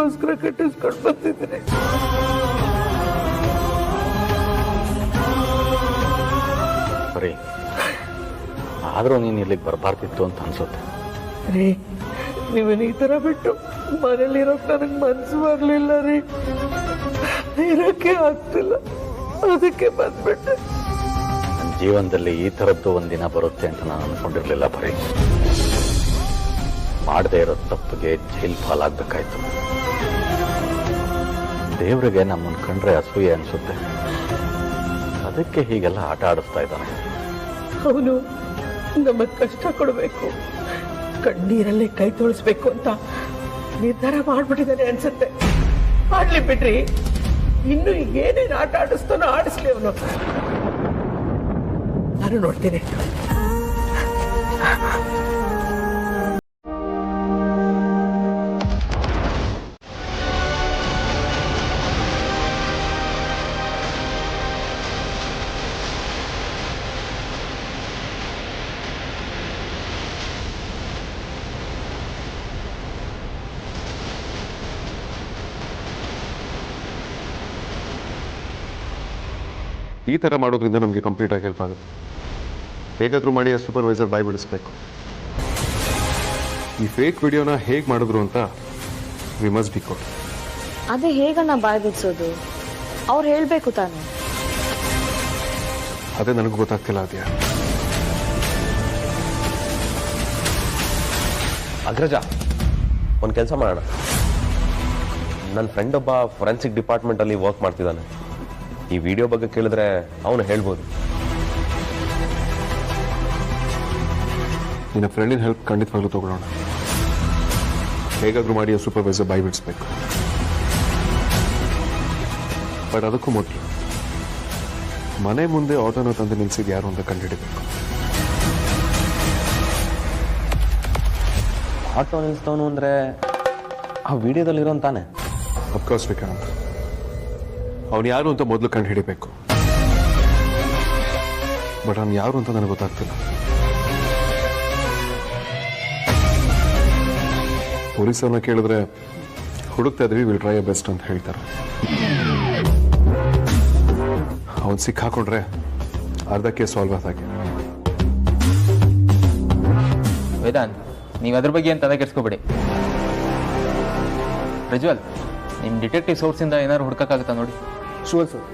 ನಿಮಗೋಸ್ಕರ ಕಟ್ಟಿಸ್ಕೊಂಡು ಬಂದಿದ್ದೀನಿ. ಸರಿ, ಆದರೂ ನೀನು ಇಲ್ಲಿಗೆ ಬರಬಾರ್ದಿತ್ತು ಅಂತ ಅನ್ಸುತ್ತೆ. ರೀ, ನೀವನ್ ಈ ಥರ ಬಿಟ್ಟು ಮನೇಲಿರೋಕೆ ನನಗೆ ಮನಸ್ಸು ಬರಲಿಲ್ಲ ರೀ. ಇರೋಕ್ಕೆ ಆಗ್ತಿಲ್ಲ, ಅದಕ್ಕೆ ಬಂದ್ಬಿಟ್ಟೆ. ನನ್ನ ಜೀವನದಲ್ಲಿ ಈ ಥರದ್ದು ಒಂದಿನ ಬರುತ್ತೆ ಅಂತ ನಾನು ಅನ್ಕೊಂಡಿರ್ಲಿಲ್ಲ. ಬರೀ ಮಾಡದೇ ಇರೋ ತಪ್ಪಿಗೆ ಜೈಲ್ ಪಾಲಾಗಬೇಕಾಯ್ತು. ದೇವರಿಗೆ ನಮ್ಮನ್ನು ಕಂಡ್ರೆ ಅಸೂಯೆ ಅನಿಸುತ್ತೆ. ಅದಕ್ಕೆ ಹೀಗೆಲ್ಲ ಆಟ ಆಡಿಸ್ತಾ ಇದ್ದಾನೆ. ಅವನು ನಮಗೆ ಕಷ್ಟ ಕೊಡಬೇಕು, ಕಣ್ಣೀರಲ್ಲೇ ಕೈ ತೋಳಿಸ್ಬೇಕು ಅಂತ ನಿರ್ಧಾರ ಮಾಡ್ಬಿಟ್ಟಿದ್ದಾನೆ ಅನ್ಸುತ್ತೆ. ಮಾಡ್ಲಿ ಬಿಡ್ರಿ, ಇನ್ನು ಏನೇನು ಆಟ ಆಡಿಸ್ತಾನೋ ಆಡಿಸ್ಲಿ ಅವನು. ನಾನು ನೋಡ್ತೀನಿ. ಈ ಥರ ಮಾಡೋದ್ರಿಂದ ನಮಗೆ ಕಂಪ್ಲೀಟಾಗಿ ಹೆಲ್ಪ್ ಆಗುತ್ತೆ. ಹೇಗಾದರೂ ಮಾಡಿ ಸೂಪರ್ವೈಸರ್ ಬಾಯ್ ಬಿಡಿಸ್ಬೇಕು. ಈ ಫೇಕ್ ವಿಡಿಯೋನ ಹೇಗೆ ಮಾಡಿದ್ರು ಅಂತ ವಿ ಮಸ್ಟ್ ಬಿ ಕೋಟ್. ಅದೇ ಹೇಗಣ್ಣ ಬಾಯ್ ಬಿಡಿಸೋದು? ಅವ್ರು ಹೇಳಬೇಕು ತಾನೆ. ಅದೇ ನನಗೂ ಗೊತ್ತಾಗ್ತಿಲ್ಲ. ಅದ್ಯಾ ಅಗ್ರಜ, ಒಂದು ಕೆಲಸ ಮಾಡೋಣ. ನನ್ನ ಫ್ರೆಂಡ್ ಒಬ್ಬ ಫೊರೆನ್ಸಿಕ್ ಡಿಪಾರ್ಟ್ಮೆಂಟಲ್ಲಿ ವರ್ಕ್ ಮಾಡ್ತಿದ್ದಾನೆ. ಈ ವಿಡಿಯೋ ಬಗ್ಗೆ ಕೇಳಿದ್ರೆ ಅವನು ಹೇಳ್ಬೋದು. ನಿನ್ನ ಫ್ರೆಂಡಿನ ಹೆಲ್ಪ್ ಖಂಡಿತವಾಗ್ಲೂ ತಗೊಳ್ಳೋಣ. ಹೇಗಾದರೂ ಮಾಡಿ ಸೂಪರ್ವೈಸರ್ ಬಾಯ್ ಬಿಡಿಸ್ಬೇಕು. ಬಟ್ ಅದಕ್ಕೂ ಮೊದಲು ಮನೆ ಮುಂದೆ ಆಟೋನ ತಂದು ನಿಲ್ಸಿದ್ದು ಯಾರು ಅಂತ ಕಂಡುಹಿಡಿಬೇಕು. ಆಟೋ ನಿಲ್ಸ್ತವನು ಅಂದರೆ ಆ ವಿಡಿಯೋದಲ್ಲಿರೋನ್ ತಾನೆ? ಅಫ್ಕೋರ್ಸ್ ವಿಕ್ರಾಂತ್, ಅವನು ಯಾರು ಅಂತ ಮೊದಲು ಕಂಡು ಹಿಡಿಬೇಕು. ಬಟ್ ಅವ್ನು ಯಾರು ಅಂತ ನನಗೆ ಗೊತ್ತಾಗ್ತಿಲ್ಲ. ಪೊಲೀಸರನ್ನ ಕೇಳಿದ್ರೆ ಹುಡುಕ್ತಾ ಇದ್ವಿ, ವಿಲ್ ಟ್ರೈ ಬೆಸ್ಟ್ ಅಂತ ಹೇಳ್ತಾರೆ. ಅವನು ಸಿಕ್ಕಾಕೊಂಡ್ರೆ ಅರ್ಧ ಕೇಸ್ ಸಾಲ್ವ್ ಆದಾಗೆ. ವೇದಾಂತ್, ನೀವು ಅದ್ರ ಬಗ್ಗೆ ಏನು ತಲೆ ಕೆಡಿಸ್ಕೋಬೇಡಿ. ಪ್ರಜ್ವಲ್, ನಿಮ್ಮ ಡಿಟೆಕ್ಟಿವ್ ಸೋರ್ಸಿಂದ ಏನಾದ್ರು ಹುಡ್ಕೋಕ್ಕಾಗುತ್ತಾ ನೋಡಿ. Sure sir.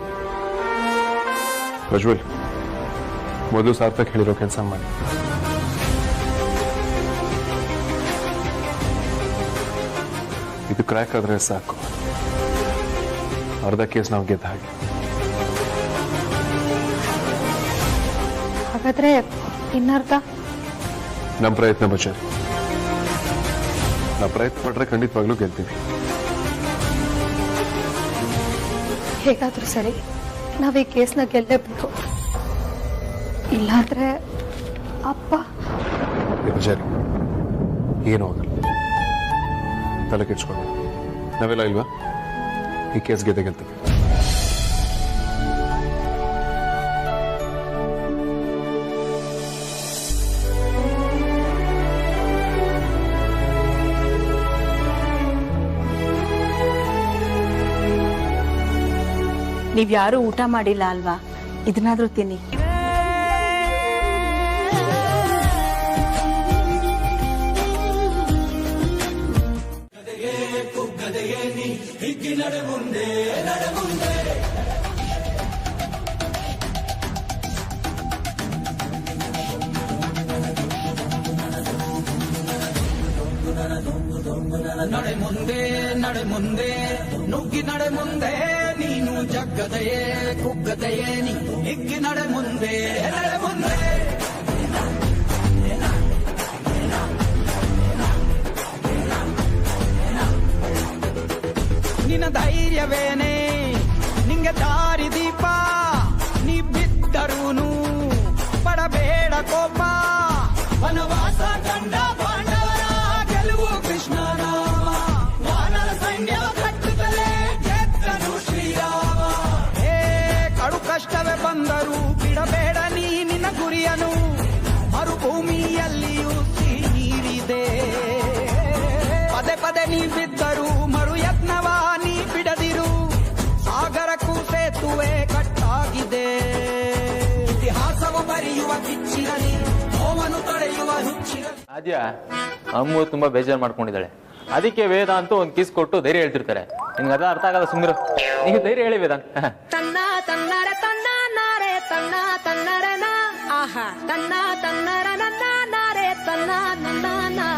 ಪ್ರಜ್ವಲ್, ಮೊದಲು ಸಾರ್ಥಕ್ ಹೇಳಿರೋ ಕೆಲಸ ಮಾಡಿ. ಇದು ಕ್ರ್ಯಾಕ್ ಆದ್ರೆ ಸಾಕು, ಅರ್ಧ ಕೇಸ್ ನಾವು ಗೆದ್ದ ಹಾಗೆ. ಹಾಗಾದ್ರೆ ಇನ್ನರ್ಧ ನಮ್ಮ ಪ್ರಯತ್ನ ಬಚಾರಿ. ನಾವು ಪ್ರಯತ್ನ ಪಟ್ರೆ ಖಂಡಿತವಾಗ್ಲೂ ಗೆಲ್ತೀವಿ. ಹೇಗಾದ್ರೂ ಸರಿ, ನಾವು ಈ ಕೇಸ್ನ ಗೆಲ್ಲೇಬೇಕು. ಇಲ್ಲಾಂದ್ರೆ ಅಪ್ಪ. ಬಚಾರಿ ಏನೂ ಆಗಲ್ಲ, ತಲೆ ಕೆಡ್ಸ್ಕೊಂಡು. ನಾವೆಲ್ಲ ಇಲ್ವಾ? ಈ ಕೇಸ್ ಗೆಲ್ತೀವಿ. ನೀವ್ಯಾರೂ ಊಟ ಮಾಡಿಲ್ಲ ಅಲ್ವಾ? ಇದನ್ನಾದ್ರೂ ತಿನ್ನಿ. ನಡೆ ಮುಂದೆ ನಡೆ ಮುಂದೆ ನುಗ್ಗಿ ನಡೆ ಮುಂದೆ ನೀನು ಜಗ್ಗದೆಯೇ ಕುಗ್ಗದೆಯೇ ನೀ ಹಿಗ್ಗಿ ನಡೆ ಮುಂದೆ ನಡೆ ಮುಂದೆ. ನಿನ್ನ ಧೈರ್ಯವೇನೆ ನಿಂಗೆ ದಾರಿ ದೀಪ, ನೀ ಬಿದ್ದರೂನು ಪಡಬೇಡ ಕೋಪ. ವನವಾಸ ಕಂಡ ಪಾಂಡವರ ಗೆಲುವು ಕೃಷ್ಣ ರಾಮ, ವಾನರ ಸೈನ್ಯ ಕಟ್ಟುತ್ತಲೇ ಗೆದ್ದನು ಶ್ರೀರಾಮ. ಕಡು ಕಷ್ಟವೇ ಬಂದರೂ ಬಿಡಬೇಡ ನೀ ನಿನ್ನ ಗುರಿಯನು, ಮರುಭೂಮಿಯಲ್ಲಿಯೂ ಸಿಹಿ ನೀರಿದೆ. ಪದೇ ಪದೇ ನೀ ಬಿದ್ದರೂ ಮರು ಯತ್ನ ಕಿಚ್ಚಿರಲಿ ನೋವನ್ನು ತಡೆಯುವ ಹುಚ್ಚಿರಲಿ. ಆದ್ಯ ಅಮ್ಮು ತುಂಬಾ ಬೇಜಾರು ಮಾಡ್ಕೊಂಡಿದ್ದಾಳೆ. ಅದಕ್ಕೆ ವೇದಾಂತ ಒಂದು ಕಿಸ್ ಕೊಟ್ಟು ಧೈರ್ಯ ಹೇಳ್ತಿರ್ತಾರೆ. ನಿನ್ಗೆ ಅದ ಅರ್ಥ ಆಗಲ್ಲ, ಸುಮ್ಮಿರು. ನಿಂಗೆ ಧೈರ್ಯ ಹೇಳಿ ವೇದಾಂತ್. ತನ್ನ ತನ್ನರ ತನ್ನ ನಾರೆ ತನ್ನ ತನ್ನರ ನಾ ಆಹಾ ತನ್ನ ತನ್ನರ ನನ್ನ ನಾರೆ ತನ್ನ ನನ್ನ ನಾ.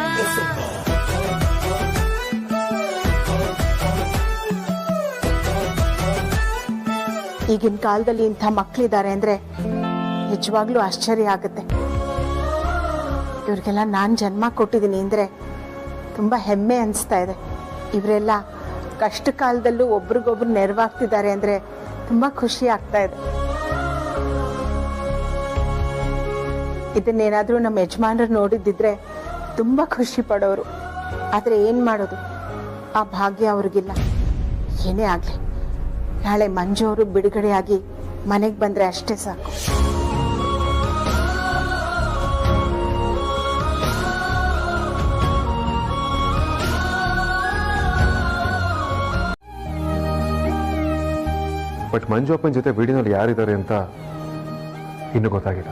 ಈಗಿನ ಕಾಲದಲ್ಲಿ ಇಂಥ ಮಕ್ಕಳಿದ್ದಾರೆ ಅಂದ್ರೆ ನಿಜವಾಗ್ಲೂ ಆಶ್ಚರ್ಯ ಆಗುತ್ತೆ. ಇವ್ರಿಗೆಲ್ಲ ನಾನು ಜನ್ಮ ಕೊಟ್ಟಿದ್ದೀನಿ ಅಂದ್ರೆ ತುಂಬ ಹೆಮ್ಮೆ ಅನಿಸ್ತಾ ಇದೆ. ಇವರೆಲ್ಲ ಕಷ್ಟ ಕಾಲದಲ್ಲೂ ಒಬ್ರಿಗೊಬ್ರು ನೆರವಾಗ್ತಿದ್ದಾರೆ ಅಂದರೆ ತುಂಬ ಖುಷಿ ಆಗ್ತಾ ಇದೆ. ಇದನ್ನೇನಾದರೂ ನಮ್ಮ ಯಜಮಾನರು ನೋಡಿದ್ದಿದ್ರೆ ತುಂಬ ಖುಷಿ ಪಡೋರು. ಆದರೆ ಏನು ಮಾಡೋದು, ಆ ಭಾಗ್ಯ ಅವ್ರಿಗಿಲ್ಲ. ಏನೇ ಆಗಲಿ, ನಾಳೆ ಮಂಜು ಅವರು ಬಿಡುಗಡೆಯಾಗಿ ಮನೆಗೆ ಬಂದರೆ ಅಷ್ಟೇ ಸಾಕು. ಬಟ್ ಮಂಜು ಅಪ್ಪನ ಜೊತೆ ವಿಡಿಯೋನಲ್ಲಿ ಯಾರಿದ್ದಾರೆ ಅಂತ ಇನ್ನೂ ಗೊತ್ತಾಗಿಲ್ಲ.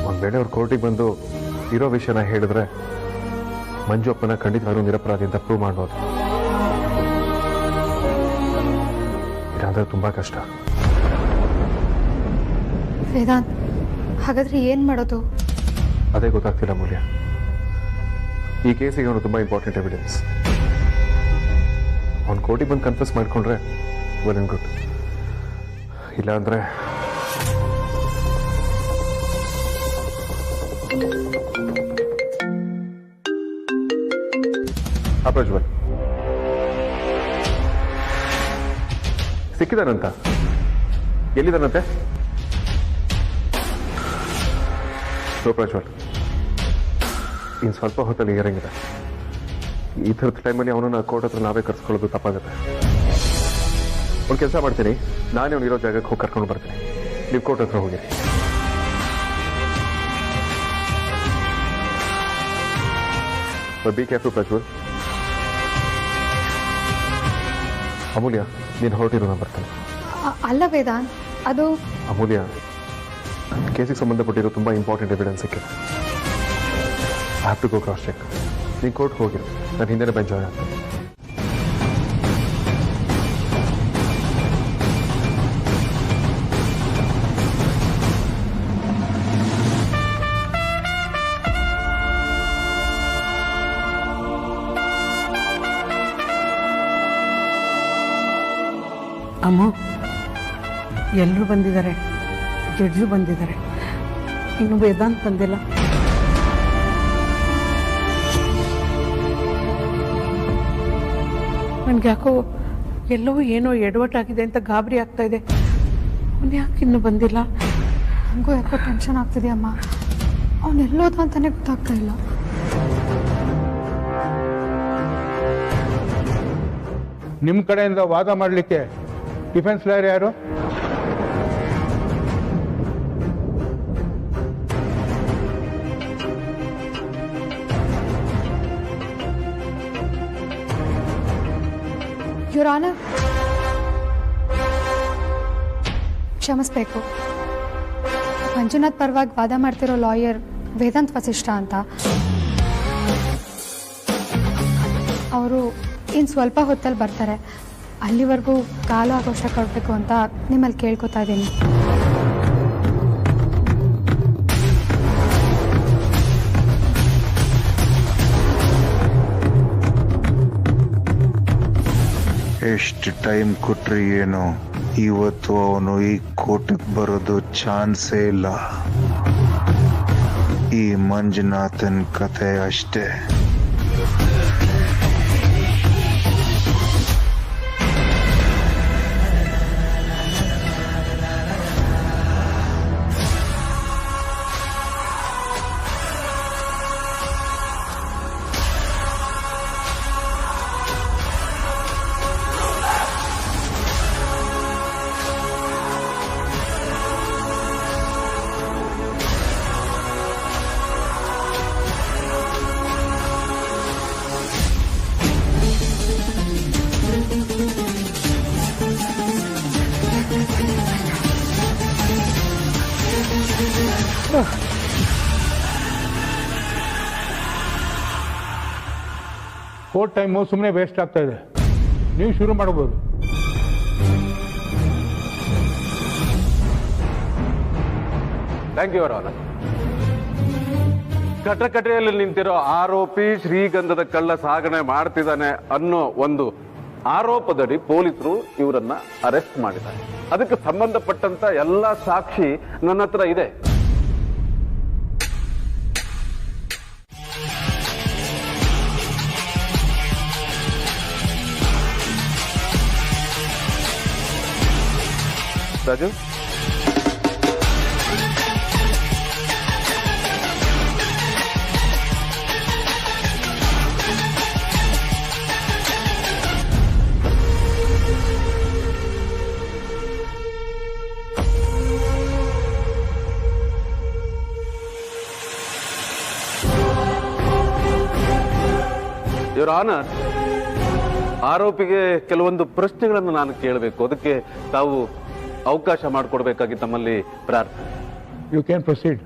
ಒಂದ್ ವೇಳೆ ಅವ್ರು ಕೋರ್ಟಿಗೆ ಬಂದು ಇರೋ ವಿಷಯನ ಹೇಳಿದ್ರೆ ಮಂಜು ಅಪ್ಪನ ಖಂಡಿತವಾಗ್ಲೂ ನಿರಪರಾಧಿ ಅಂತ ಪ್ರೂವ್ ಮಾಡ್ಬೋದು. ಇದಾದ್ರೆ ತುಂಬಾ ಕಷ್ಟ. ವೇದಾಂತ್, ಹಾಗಾದ್ರೆ ಏನ್ ಮಾಡೋದು? ಅದೇ ಗೊತ್ತಾಗ್ತಿಲ್ಲ ಮೂಲ್ಯ. ಈ ಕೇಸಿಗೆ ಅವನು ತುಂಬಾ ಇಂಪಾರ್ಟೆಂಟ್ ಎವಿಡೆನ್ಸ್. ಅವ್ನು ಕೋರ್ಟಿಗೆ ಬಂದು ಕನ್ಫ್ಯೂಸ್ ಮಾಡ್ಕೊಂಡ್ರೆ ವೆಲ್ ಅಂಡ್ ಗುಡ್. ಇಲ್ಲ ಅಂದ್ರೆ ಅಪ್ರೋಚ್ಬಲ್ ಸಿಕ್ಕಿದಾನಂತ. ಎಲ್ಲಿದ್ದಾನಂತೆ? ಪ್ರಜ್ವಲ್ ಇನ್ನು ಸ್ವಲ್ಪ ಹೊತ್ತಲ್ಲಿ ಹಿಯರಿಂಗ್ ಇದೆ. ಈ ಥರದ ಟೈಮಲ್ಲಿ ಅವನನ್ನ ಕೋರ್ಟ್ ಹತ್ರ ನಾವೇ ಕರ್ಸ್ಕೊಳ್ಳೋದು ತಪ್ಪಾಗುತ್ತೆ. ಒಂದು ಕೆಲಸ ಮಾಡ್ತೀನಿ, ನಾನೇ ಅವ್ನು ಇರೋ ಜಾಗಕ್ಕೆ ಹೋಗಿ ಕರ್ಕೊಂಡು ಬರ್ತೀನಿ. ನೀವು ಕೋರ್ಟ್ ಹತ್ರ ಹೋಗಿರಿ. Be careful Prajwal. ಅಮೂಲ್ಯ, ನೀನು ಹೊರಟಿರೋ ನಾನು ಬರ್ತೇನೆ. ಅಲ್ಲ ವೇದಾಂತ್, ಅದು ಅಮೂಲ್ಯ, ಕೇಸಿಗೆ ಸಂಬಂಧಪಟ್ಟಿರೋ ತುಂಬ ಇಂಪಾರ್ಟೆಂಟ್ ಎವಿಡೆನ್ಸ್ ಸಿಕ್ಕಿದೆ. I have to go cross check. ನೀನು ಕೋರ್ಟ್ ಹೋಗಿರು, ನಾನು ಹಿಂದೆನೇ ಬಂದು ಜಾಯ್ನ್ ಆಗ್ತೀನಿ. ಅಮ್ಮ, ಎಲ್ಲರೂ ಬಂದಿದ್ದಾರೆ. ಜಡ್ಜು ಬಂದಿದ್ದಾರೆ, ಇನ್ನು ವೇದಾಂತ್ ಬಂದಿಲ್ಲ. ನನ್ಗೆ ಯಾಕೋ ಎಲ್ಲೋ ಏನೋ ಎಡವಟ್ಟಾಗಿದೆ ಅಂತ ಗಾಬರಿ ಆಗ್ತಾ ಇದೆ. ಅವನು ಯಾಕೆ ಇನ್ನೂ ಬಂದಿಲ್ಲ? ನನಗೂ ಯಾಕೋ ಟೆನ್ಷನ್ ಆಗ್ತಿದೆ ಅಮ್ಮ. ಅವನೆಲ್ಲೋದ ಅಂತಾನೆ ಗೊತ್ತಾಗ್ತಾ ಇಲ್ಲ. ನಿಮ್ಮ ಕಡೆಯಿಂದ ವಾದ ಮಾಡಲಿಕ್ಕೆ ಡಿಫೆನ್ಸ್ ಲಾಯರ್ ಯಾರು? ಯುವರ್ ಆನರ್, ಕ್ಷಮಿಸ್ಬೇಕು. ಮಂಜುನಾಥ್ ಪರವಾಗಿ ವಾದ ಮಾಡ್ತಿರೋ ಲಾಯರ್ ವೇದಾಂತ್ ವಸಿಷ್ಠ ಅಂತ. ಅವರು ಇನ್ನು ಸ್ವಲ್ಪ ಹೊತ್ತಲ್ಲಿ ಬರ್ತಾರೆ. ಅಲ್ಲಿವರೆಗೂ ಕಾಲು ಆಗೋಷ್ಟ ಕೊಡಬೇಕು ಅಂತ ನಿಮ್ಮಲ್ಲಿ ಕೇಳ್ಕೊತಾ ಇದ್ದೀನಿ. ಎಷ್ಟು ಟೈಮ್ ಕೊಟ್ರಿ ಏನೋ, ಇವತ್ತು ಅವನು ಈ ಕೋರ್ಟಿಗೆ ಬರೋದು ಚಾನ್ಸೇ ಇಲ್ಲ. ಈ ಮಂಜುನಾಥನ್ ಕಥೆ ಅಷ್ಟೇ. ಕೋರ್ಟ್ ಟೈಮು ಸುಮ್ಮನೆ ವೇಸ್ಟ್ ಆಗ್ತಾ ಇದೆ. ನೀವು ಶುರು ಮಾಡ್ಬೋದು. Thank you, your honour. ಕಟಕಟೆಯಲ್ಲಿ ನಿಂತಿರೋ ಆರೋಪಿ ಶ್ರೀಗಂಧದ ಕಳ್ಳ ಸಾಗಣೆ ಮಾಡ್ತಿದ್ದಾನೆ ಅನ್ನೋ ಒಂದು ಆರೋಪದಡಿ ಪೊಲೀಸರು ಇವರನ್ನ ಅರೆಸ್ಟ್ ಮಾಡಿದ್ದಾರೆ. ಅದಕ್ಕೆ ಸಂಬಂಧಪಟ್ಟಂತ ಎಲ್ಲ ಸಾಕ್ಷಿ ನನ್ನ ಹತ್ರ ಇದೆ. ರಾಜು, ಯುವರ್ ಆನರ್, ಆರೋಪಿಗೆ ಕೆಲವೊಂದು ಪ್ರಶ್ನೆಗಳನ್ನು ನಾನು ಕೇಳಬೇಕು. ಅದಕ್ಕೆ ತಾವು ಅವಕಾಶ ಮಾಡಿಕೊಡ್ಬೇಕಾಗಿ ತಮ್ಮಲ್ಲಿ ಪ್ರಾರ್ಥನೆ. You can proceed.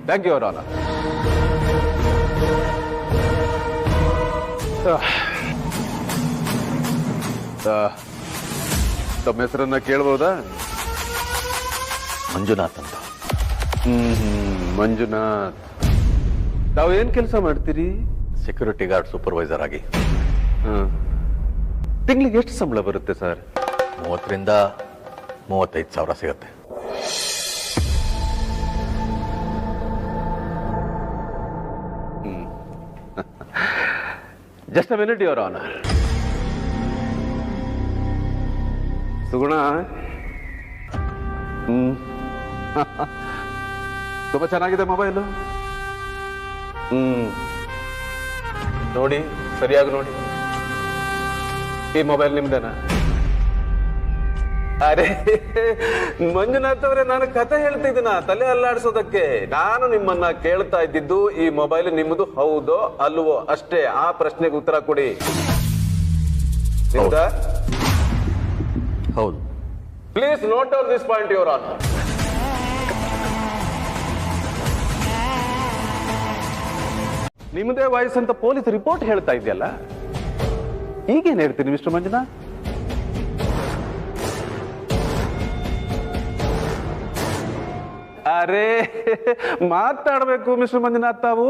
Thank you, your honour. ತಮ್ಮ ಹೆಸರನ್ನ ಕೇಳ್ಬೋದಾ? ಮಂಜುನಾಥ್ ಅಂತ. ಮಂಜುನಾಥ್, ತಾವು ಏನ್ ಕೆಲಸ ಮಾಡ್ತೀರಿ? ಸೆಕ್ಯೂರಿಟಿ ಗಾರ್ಡ್ ಸೂಪರ್ವೈಸರ್ ಆಗಿ. ತಿಂಗಳಿಗೆ ಎಷ್ಟು ಸಂಬಳ ಬರುತ್ತೆ ಸರ್? 30,000 ರಿಂದ 35,000 ಸಿಗುತ್ತೆ. Just a minute, your honour. Suguna, ತುಂಬಾ ಚೆನ್ನಾಗಿದೆ ಮೊಬೈಲು. ನೋಡಿ, ಸರಿಯಾಗಿ ನೋಡಿ. ಈ ಮೊಬೈಲ್ ನಿಮ್ದೇನಾ? ಅರೆ ಮಂಜುನಾಥ್ ಅವರೇ, ನಾನು ಕತೆ ಹೇಳ್ತಿದ್ದೀನ ತಲೆ ಅಲ್ಲಾಡಿಸೋದಕ್ಕೆ. ನಾನು ನಿಮ್ಮನ್ನ ಕೇಳ್ತಾ ಇದ್ದಿದ್ದು ಈ ಮೊಬೈಲ್ ನಿಮ್ಮದು ಹೌದೋ ಅಲ್ವೋ ಅಷ್ಟೇ. ಆ ಪ್ರಶ್ನೆಗೆ ಉತ್ತರ ಕೊಡಿ. ಹೌದು. Please note out this point, your honour. ನಿಮ್ಮದೇ ವಾಯ್ಸ್ ಅಂತ ಪೊಲೀಸ್ ರಿಪೋರ್ಟ್ ಹೇಳ್ತಾ ಇದೆಯಲ್ಲ, ಈಗೇನ್ ಹೇಳ್ತೀನಿ ಮಿಸ್ಟರ್ ಮಂಜುನಾಥ್? ಅರೆ ಮಾತಾಡಬೇಕು ಮಿಸ್ಟರ್ ಮಂಜುನಾಥ್ ತಾವು.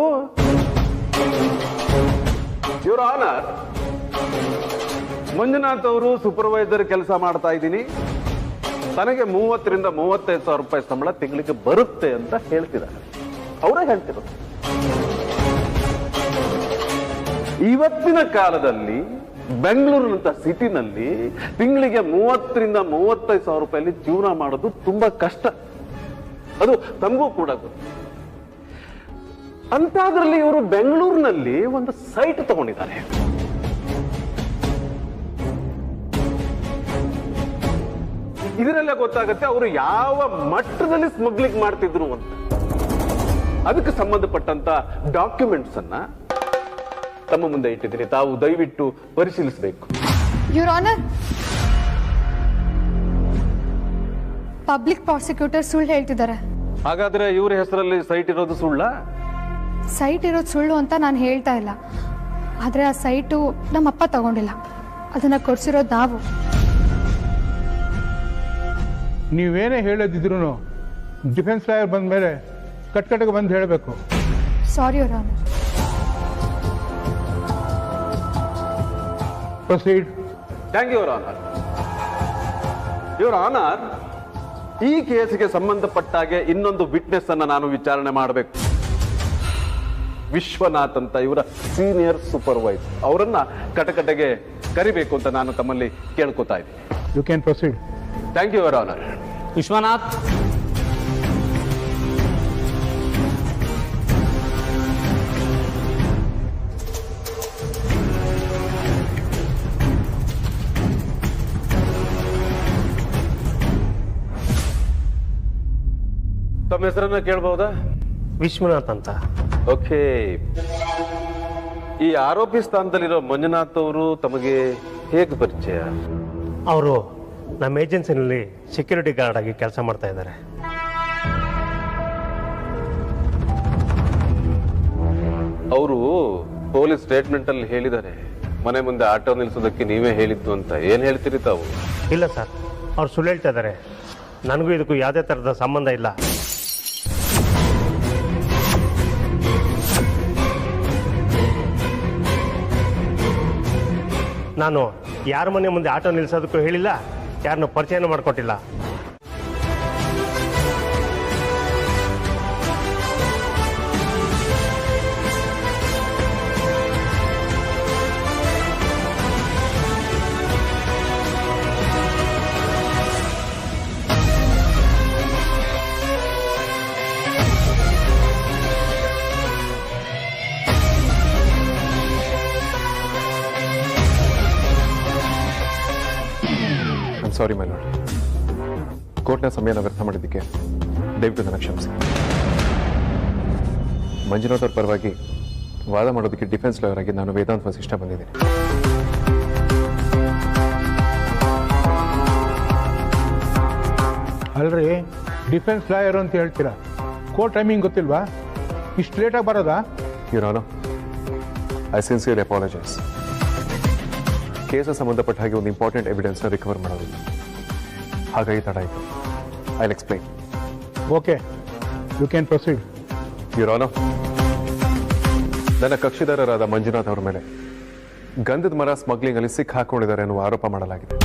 ಯುವರ್ ಆನರ್, ಮಂಜುನಾಥ್ ಅವರು ಸೂಪರ್ವೈಸರ್ ಕೆಲಸ ಮಾಡ್ತಾ ಇದ್ದೀನಿ. ತನಗೆ 30,000 ರಿಂದ 35,000 ರೂಪಾಯಿ ಸಂಬಳ ತಿಂಗಳಿಗೆ ಬರುತ್ತೆ ಅಂತ ಹೇಳ್ತಿದ್ದಾರೆ. ಅವರೇ ಹೇಳ್ತಿರೋದು. ಇವತ್ತಿನ ಕಾಲದಲ್ಲಿ ಬೆಂಗಳೂರಿನಂತ ಸಿಟಿನಲ್ಲಿ ತಿಂಗಳಿಗೆ 30,000 ರಿಂದ 35,000 ರೂಪಾಯಲ್ಲಿ ಜೀವನ ಮಾಡೋದು ತುಂಬಾ ಕಷ್ಟ. ಅದು ತಮಗೂ ಕೂಡ ಗೊತ್ತು. ಅಂತಾದ್ರಲ್ಲಿ ಇವರು ಬೆಂಗಳೂರಿನಲ್ಲಿ ಒಂದು ಸೈಟ್ ತಗೊಂಡಿದ್ದಾರೆ. ಇದರಲ್ಲೇ ಗೊತ್ತಾಗುತ್ತೆ ಅವರು ಯಾವ ಮಟ್ಟದಲ್ಲಿ ಸ್ಮಗ್ಲಿಂಗ್ ಮಾಡ್ತಿದ್ರು ಅಂತ. ಅದಕ್ಕೆ ಸಂಬಂಧಪಟ್ಟಂತ ಡಾಕ್ಯುಮೆಂಟ್ಸ್ ಅನ್ನ ತಮ್ಮ ಮುಂದೆ ಇಟ್ಟಿದ್ದೀನಿ. ತಾವು ದಯವಿಟ್ಟು ಪರಿಶೀಲಿಸಬೇಕು. ಯುವರ್ ಆನರ್, ಪಬ್ಲಿಕ್ ಪ್ರಾಸಿಕ್ಯೂಟರ್ ಸುಳ್ಳು ಹೇಳ್ತಿದ್ದಾರೆ. ಹಾಗಾದ್ರೆ ಇವ್ರ ಹೆಸರಲ್ಲಿ ಸೈಟ್ ಇರೋದು ಸುಳ್ಳ? ಸೈಟ್ ಇರೋದು ಸುಳ್ಳು ಅಂತ ನಾನು ಹೇಳ್ತಾ ಇಲ್ಲ. ಆದರೆ ಆ ಸೈಟು ನಮ್ಮಪ್ಪ ತಗೊಂಡಿಲ್ಲ, ಅದನ್ನ ಕೊಡ್ಸಿರೋದು ನಾವು. ನೀವೇನೇ ಹೇಳೋದಿದ್ರು ಡಿಫೆನ್ಸ್ ಲಾಯರ್ ಬಂದ ಮೇಲೆ ಕಟ್ಕಟ್ಟಿಗೆ ಬಂದು ಹೇಳಬೇಕು. Sorry your honour. Proceed. Thank you, your honour. Your honour, ಈ ಕೇಸಿಗೆ ಸಂಬಂಧಪಟ್ಟಾಗೆ ಇನ್ನೊಂದು ವಿಟ್ನೆಸ್ ಅನ್ನ ನಾನು ವಿಚಾರಣೆ ಮಾಡಬೇಕು. ವಿಶ್ವನಾಥ್ ಅಂತ ಇವರ ಸೀನಿಯರ್ ಸೂಪರ್ವೈಸರ್. ಅವರನ್ನ ಕಟಕಟೆಗೆ ಕರಿಬೇಕು ಅಂತ ನಾನು ತಮ್ಮಲ್ಲಿ ಕೇಳ್ಕೊತಾ ಇದ್ದೀನಿ. You can proceed. Thank you, your honour. Vishwanath, ತಮ್ಮ ಹೆಸರನ್ನ ಕೇಳಬಹುದಾ? ವಿಶ್ವನಾಥ್ ಅಂತ. ಓಕೆ. ಈ ಆರೋಪಿ ಸ್ಥಾನದಲ್ಲಿರೋ ಮಂಜುನಾಥ್ ಅವರು ತಮಗೆ ಹೇಗೆ ಪರಿಚಯ? ಅವರು ನಮ್ಮ ಏಜೆನ್ಸಿನಲ್ಲಿ ಸೆಕ್ಯೂರಿಟಿ ಗಾರ್ಡ್ ಆಗಿ ಕೆಲಸ ಮಾಡ್ತಾ ಇದ್ದಾರೆ. ಅವರು ಪೊಲೀಸ್ ಸ್ಟೇಟ್ಮೆಂಟ್ ಅಲ್ಲಿ ಹೇಳಿದ್ದಾರೆ, ಮನೆ ಮುಂದೆ ಆಟೋ ನಿಲ್ಸೋದಕ್ಕೆ ನೀವೇ ಹೇಳಿದ್ದು ಅಂತ. ಏನ್ ಹೇಳ್ತೀರಿ ತಾವು? ಇಲ್ಲ ಸರ್, ಅವ್ರು ಸುಳ್ಳು ಹೇಳ್ತಾ ಇದ್ದಾರೆ. ನನಗೂ ಇದಕ್ಕೂ ಯಾವುದೇ ಥರದ ಸಂಬಂಧ ಇಲ್ಲ. ನಾನು ಯಾರ ಮನೆ ಮುಂದೆ ಆಟೋ ನಿಲ್ಸೋದಕ್ಕೂ ಹೇಳಿಲ್ಲ, ಯಾರನ್ನೂ ಪರಿಚಯನೂ ಮಾಡಿಕೊಟ್ಟಿಲ್ಲ. ಸಾರಿ ಮೈ ಲಾರ್ಡ್, ಕೋರ್ಟ್ನ ಸಮಯನ ವ್ಯರ್ಥ ಮಾಡಿದ್ದಕ್ಕೆ ದಯವಿಟ್ಟು ನನ್ನ ಕ್ಷಮಿಸಿ. ಮಂಜುನಾಥ್ ಅವ್ರ ಪರವಾಗಿ ವಾದ ಮಾಡೋದಕ್ಕೆ ಡಿಫೆನ್ಸ್ ಲಾಯರ್ ಆಗಿ ನಾನು ವೇದಾಂತ್ ವಸಿಷ್ಠ ಬಂದಿದ್ದೀನಿ. ಅಲ್ರಿ, ಡಿಫೆನ್ಸ್ ಲಾಯರ್ ಅಂತ ಹೇಳ್ತೀರಾ, ಕೋರ್ಟ್ ಟೈಮಿಂಗ್ ಗೊತ್ತಿಲ್ವಾ? ಇಷ್ಟು ಲೇಟಾಗಿ ಬರೋದಾ? Your honour, I sincerely apologise. ಕೇಸ ಸಂಬಂಧಪಟ್ಟ ಹಾಗೆ ಒಂದು ಇಂಪಾರ್ಟೆಂಟ್ ಎವಿಡೆನ್ಸ್ನ ರಿಕವರ್ ಮಾಡೋದಿಲ್ಲ, ಹಾಗಾಗಿ ತಡ ಆಯಿತು. I will explain. Okay, you can proceed. Your honour, ನನ್ನ ಕಕ್ಷಿದಾರರಾದ ಮಂಜುನಾಥ್ ಅವರ ಮೇಲೆ ಗಂಧದ ಮರ ಸ್ಮಗ್ಲಿಂಗ್ ಅಲ್ಲಿ ಸಿಕ್ ಹಾಕೊಂಡಿದ್ದಾರೆ ಎನ್ನುವ ಆರೋಪ ಮಾಡಲಾಗಿದೆ.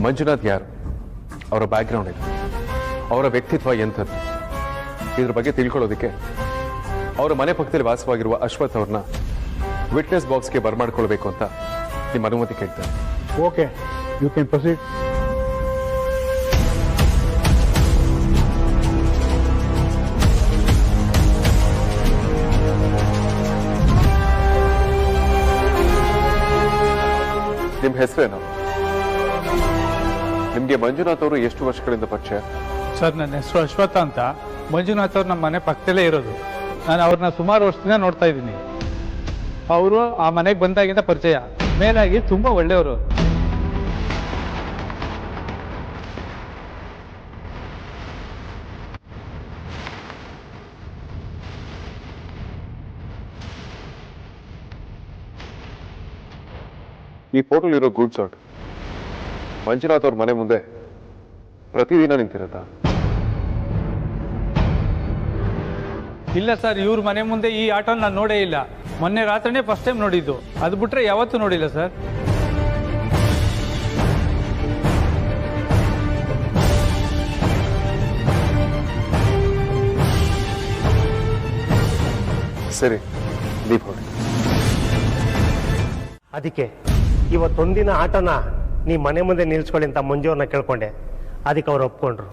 ಮಂಜುನಾಥ್ ಯಾರು, ಅವರ ಬ್ಯಾಕ್ಗ್ರೌಂಡ್ ಇದೆ, ಅವರ ವ್ಯಕ್ತಿತ್ವ ಎಂಥದ್ದು, ಇದ್ರ ಬಗ್ಗೆ ತಿಳ್ಕೊಳ್ಳೋದಕ್ಕೆ ಅವರ ಮನೆ ಪಕ್ಕದಲ್ಲಿ ವಾಸವಾಗಿರುವ ಅಶ್ವಥ್ ಅವ್ರನ್ನ ವಿಟ್ನೆಸ್ ಬಾಕ್ಸ್ಗೆ ಬರ್ಮಾಡ್ಕೊಳ್ಬೇಕು ಅಂತ ನಿಮ್ಮ ಅನುಮತಿ ಕೇಳ್ತಾರೆ. Okay, you can proceed. ನಿಮ್ಮ ಹೆಸರೇನು? ನಿಮಗೆ ಮಂಜುನಾಥ್ ಅವರು ಎಷ್ಟು ವರ್ಷಗಳಿಂದ ಪರಿಚಯ? ಸರ್, ನನ್ನ ಹೆಸರು ಅಶ್ವಥ ಅಂತ. ಮಂಜುನಾಥ್ ಅವ್ರು ನಮ್ಮ ಮನೆ ಪಕ್ಕದಲ್ಲೇ ಇರೋದು. ನಾನು ಅವ್ರನ್ನ ಸುಮಾರು ವರ್ಷದಿಂದ ನೋಡ್ತಾ ಇದ್ದೀನಿ. ಅವರು ಆ ಮನೆಗೆ ಬಂದಾಗಿಂದ ಪರಿಚಯ. ಮೇಲಾಗಿ ತುಂಬ ಒಳ್ಳೆಯವರು. ಈ ಫೋಟೋಲಿರೋ ಗೂಡ್ಸ್ ಆರ್ಟ್ ಮಂಜುನಾಥ್ ಅವ್ರ ಮನೆ ಮುಂದೆ ಪ್ರತಿದಿನ ನಿಂತಿರುತ್ತಾ? ಇಲ್ಲ ಸರ್, ಇವ್ರ ಮನೆ ಮುಂದೆ ಈ ಆಟೋ ನಾನು ನೋಡೇ ಇಲ್ಲ. ಮೊನ್ನೆ ರಾತ್ರಿನೇ ಫಸ್ಟ್ ಟೈಮ್ ನೋಡಿದ್ದು, ಅದು ಬಿಟ್ರೆ ಯಾವತ್ತೂ ನೋಡಿಲ್ಲ ಸರ್. ಸರಿ, ದೀಪ್ ಹೊಡಿ. ಅದಕ್ಕೆ ಇವತ್ತೊಂದಿನ ಆಟೋನ ನೀ ಮನೆ ಮುಂದೆ ನಿಲ್ಸ್ಕೊಳ್ಳಿ ಅಂತ ಮಂಜುವ್ರನ್ನ ಕೇಳ್ಕೊಂಡೆ. ಅದಕ್ಕೆ ಅವ್ರು ಒಪ್ಕೊಂಡ್ರು.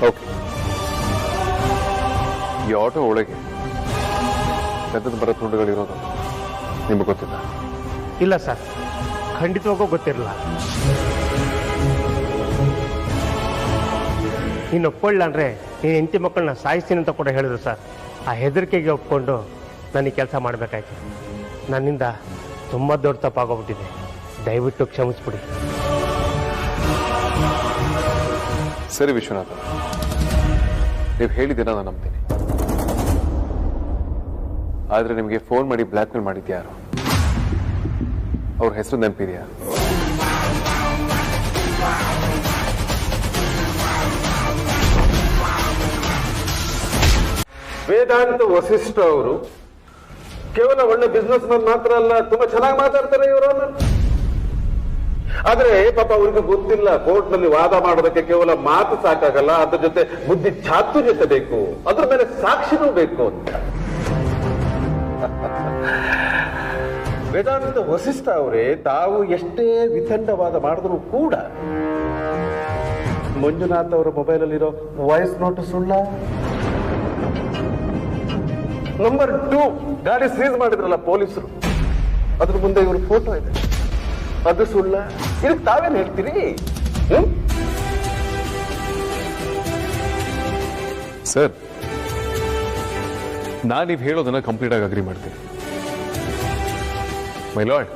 ಓಕೆ, ಈ ಆಟೋ ಒಳಗೆ ಗಂಧದ ಮರ ತುಂಡುಗಳಿರೋದು ನಿಮಗೆ ಗೊತ್ತಿಲ್ಲ? ಇಲ್ಲ ಸರ್, ಖಂಡಿತವಾಗೂ ಗೊತ್ತಿರಲಿಲ್ಲ. ನೀನು ಒಪ್ಕೊಳ್ಳ ಅಂದರೆ ನೀನು ಹೆಂಡತಿ ಮಕ್ಕಳನ್ನ ಸಾಯಿಸ್ತೀನಿ ಅಂತ ಕೂಡ ಹೇಳಿದ್ರು ಸರ್. ಆ ಹೆದರಿಕೆಗೆ ಒಪ್ಕೊಂಡು ನನಗೆ ಕೆಲಸ ಮಾಡಬೇಕಾಯ್ತು. ನನ್ನಿಂದ ತುಂಬ ದೊಡ್ಡ ತಪ್ಪಾಗೋಗ್ಬಿಟ್ಟಿದೆ. ದಯವಿಟ್ಟು ಕ್ಷಮಿಸ್ಬಿಡಿ. ಸರಿ ವಿಶ್ವನಾಥ, ನೀವು ಹೇಳಿದ್ದೀರ ನಾನು ನಂಬ್ತೀನಿ. ಆದ್ರೆ ನಿಮಗೆ ಫೋನ್ ಮಾಡಿ ಬ್ಲ್ಯಾಕ್ ಮೇಲ್ ಮಾಡಿದ್ಯಾರು? ಅವ್ರ ಹೆಸರು ನೆನಪಿದೆಯಾ? ವೇದಾಂತ ವಸಿಷ್ಠ ಅವರು ಕೇವಲ ಒಳ್ಳೆ ಬಿಸ್ನೆಸ್ ಮನ್ ಮಾತ್ರ ಅಲ್ಲ, ತುಂಬಾ ಚೆನ್ನಾಗಿ ಮಾತಾಡ್ತಾರೆ ಇವರನ್ನ. ಆದ್ರೆ ಪಾಪ ಅವ್ರಿಗೆ ಗೊತ್ತಿಲ್ಲ, ಕೋರ್ಟ್ ನಲ್ಲಿ ವಾದ ಮಾಡೋದಕ್ಕೆ ಕೇವಲ ಮಾತು ಸಾಕಾಗಲ್ಲ, ಅದ್ರ ಜೊತೆ ಬುದ್ಧಿ ಚಾತುರ್ಯತೆ ಬೇಕು, ಅದ್ರ ಮೇಲೆ ಸಾಕ್ಷಿನೂ ಬೇಕು ಅಂತ. ವೇದಾಂತ ವಸಿಷ್ಠ ಅವರೇ, ತಾವು ಎಷ್ಟೇ ವಿತಂಡವಾದ ಮಾಡಿದ್ರು ಕೂಡ ಮಂಜುನಾಥ್ ಅವರ ಮೊಬೈಲ್ ಅಲ್ಲಿರೋ ವಾಯ್ಸ್ ನೋಟ್ ಸುಳ್ಳ? ನಂಬರ್ 2, ಗಾಡಿ ಸೀಸ್ ಮಾಡಿದ್ರಲ್ಲ ಪೊಲೀಸರು, ಅದ್ರ ಮುಂದೆ ಇವ್ರ ಫೋಟೋ ಇದೆ, ಅದು ಸುಳ್ಳ? ಇದಕ್ಕೆ ತಾವೇನ್ ಹೇಳ್ತೀರಿ? ಸರ್, ನಾನು ನೀವು ಹೇಳೋದನ್ನ ಕಂಪ್ಲೀಟ್ ಆಗಿ ಅಗ್ರಿ ಮಾಡ್ತೀನಿ. ಮೈ ಲಾರ್ಡ್,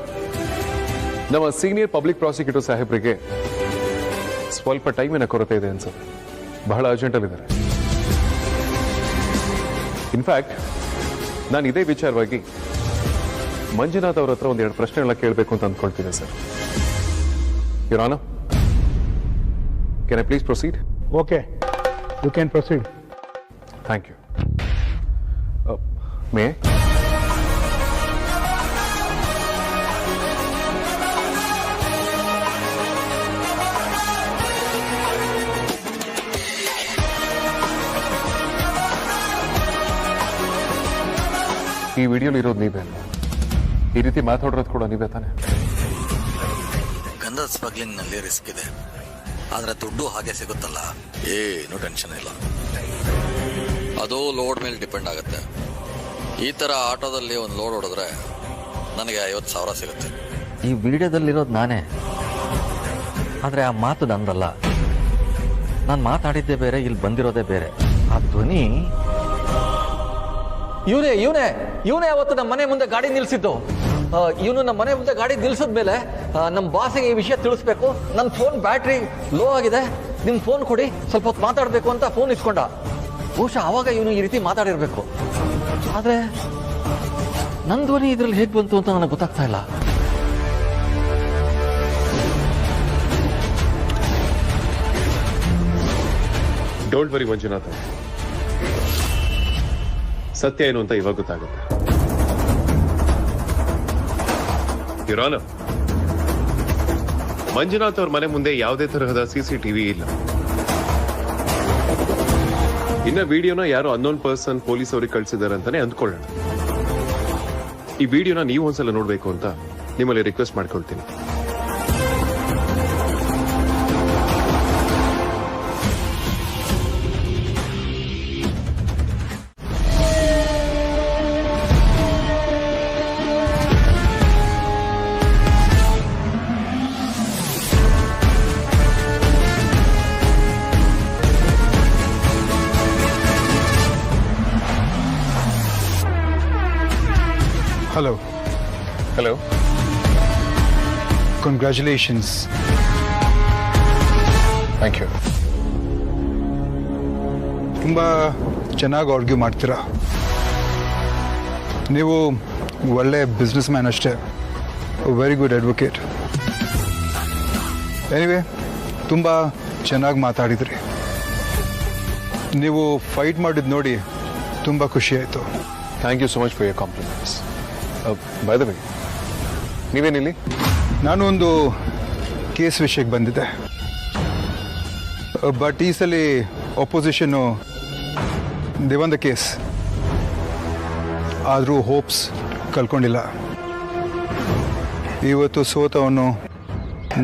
ನಮ್ಮ ಸೀನಿಯರ್ ಪಬ್ಲಿಕ್ ಪ್ರಾಸಿಕ್ಯೂಟರ್ ಸಾಹೇಬ್ರಿಗೆ ಸ್ವಲ್ಪ ಟೈಮಿನ ಕೊರತೆ ಇದೆ ಅನ್ಸುತ್ತೆ. ಬಹಳ ಅರ್ಜೆಂಟಲ್ಲಿದ್ದಾರೆ. ಇನ್ಫ್ಯಾಕ್ಟ್ ನಾನು ಇದೇ ವಿಚಾರವಾಗಿ ಮಂಜುನಾಥ್ ಅವ್ರ ಹತ್ರ ಒಂದೆರಡು ಪ್ರಶ್ನೆಗಳನ್ನ ಕೇಳಬೇಕು ಅಂತ ಅಂದ್ಕೊಳ್ತೀನಿ sir. Your honour, can I please proceed? Okay, you can proceed. Thank you. ಮೇ ಈ ವಿಡಿಯೋಲಿ ಇರೋದು ನೀವೇ ಅಲ್ವಾ? ಈ ರೀತಿ ಮಾತಾಡೋದು ಕೂಡ ನೀವೇ ತಾನೆ? ಗಂಧದ ಸ್ಮಗ್ಲಿಂಗ್ ನಲ್ಲಿ ರಿಸ್ಕ್ ಇದೆ, ಆದ್ರೆ ದುಡ್ಡು ಹಾಗೆ ಸಿಗುತ್ತಲ್ಲ, ಏನು ಟೆನ್ಷನ್ ಇಲ್ಲ. ಅದು ಲೋಡ್ ಮೇಲೆ ಡಿಪೆಂಡ್ ಆಗುತ್ತೆ. ಈ ತರ ಆಟೋದಲ್ಲಿ ಒಂದು ಲೋಡ್ ಹೊಡೆದ್ರೆ ನನಗೆ 50,000 ಸಿಗುತ್ತೆ. ಈ ವಿಡಿಯೋದಲ್ಲಿರೋದು ನಾನೇ, ಆದ್ರೆ ಆ ಮಾತು ನಂದಲ್ಲ. ನಾನು ಮಾತಾಡಿದ್ದೇ ಬೇರೆ, ಇಲ್ಲಿ ಬಂದಿರೋದೇ ಬೇರೆ. ಆ ಧ್ವನಿ ಇವನೇ ಅವತ್ತು ನಮ್ಮ ಮನೆ ಮುಂದೆ ಗಾಡಿ ನಿಲ್ಸಿದ್ದು. ಇವನು ನಮ್ಮ ಮನೆ ಮುಂದೆ ಗಾಡಿ ನಿಲ್ಸಿದ್ಮೇಲೆ ನಮ್ಮ ಬಾಸಿಗೆ ಈ ವಿಷಯ ತಿಳಿಸ್ಬೇಕು. ನನ್ನ ಫೋನ್ ಬ್ಯಾಟ್ರಿ ಲೋ ಆಗಿದೆ, ನಿಮ್ಮ ಫೋನ್ ಕೊಡಿ, ಸ್ವಲ್ಪ ಹೊತ್ತು ಮಾತಾಡಬೇಕು ಅಂತ ಫೋನ್ ಇಸ್ಕೊಂಡ. ಬಹುಶಃ ಆವಾಗ ಇವನು ಈ ರೀತಿ ಮಾತಾಡಿರ್ಬೇಕು. ಆದ್ರೆ ನನ್ನ ಧ್ವನಿ ಇದ್ರಲ್ಲಿ ಹೇಗೆ ಬಂತು ಅಂತ ನನಗೆ ಗೊತ್ತಾಗ್ತಾ ಇಲ್ಲ. ಡೋಂಟ್ ವರಿ ಮಂಜುನಾಥ್, ಸತ್ಯ ಏನು ಅಂತ ಇವಾಗ ಗೊತ್ತಾಗುತ್ತೆ. ಯುವರ್ ಆನರ್, ಮಂಜುನಾಥ್ ಅವ್ರ ಮನೆ ಮುಂದೆ ಯಾವುದೇ ತರಹದ CCTV ಇಲ್ಲ. ಇನ್ನ ವಿಡಿಯೋನ ಯಾರೋ ಅನ್ನೋನ್ ಪರ್ಸನ್ ಪೊಲೀಸ್ ಅವ್ರಿಗೆ ಕಳ್ಸಿದಾರೆ ಅಂತಾನೆ ಅಂದ್ಕೊಳ್ಳೋಣ. ಈ ವಿಡಿಯೋನ ನೀವು ಒಂದ್ಸಲ ನೋಡ್ಬೇಕು ಅಂತ ನಿಮ್ಮಲ್ಲಿ ರಿಕ್ವೆಸ್ಟ್ ಮಾಡ್ಕೊಳ್ತೀನಿ. Hello. Hello. Congratulations. Thank you. ತುಂಬ ಚೆನ್ನಾಗಿ ಆರ್ಗ್ಯೂ ಮಾಡ್ತೀರಾ. ನೀವು ಒಳ್ಳೆ ಬಿಸ್ನೆಸ್ ಮ್ಯಾನ್ ಅಷ್ಟೇ, ವೆರಿ ಗುಡ್ ಅಡ್ವೊಕೇಟ್. ಎನಿವೆ, ತುಂಬ ಚೆನ್ನಾಗಿ ಮಾತಾಡಿದ್ರಿ. ನೀವು ಫೈಟ್ ಮಾಡಿದ್ದು ನೋಡಿ ತುಂಬ ಖುಷಿ ಆಯಿತು. Thank you so much for your compliments. By the way, ನೀವೇನಿಲ್ಲಿ? ನಾನು ಒಂದು ಕೇಸ್ ವಿಷಯಕ್ಕೆ ಬಂದಿದ್ದೆ. ಬಟ್ ಈ ಸಲ ಒಪೋಸಿಷನ್ನು ದೇವಂದ ಕೇಸ್, ಆದರೂ ಹೋಪ್ಸ್ ಕಳ್ಕೊಂಡಿಲ್ಲ. ಇವತ್ತು ಸೋತವನು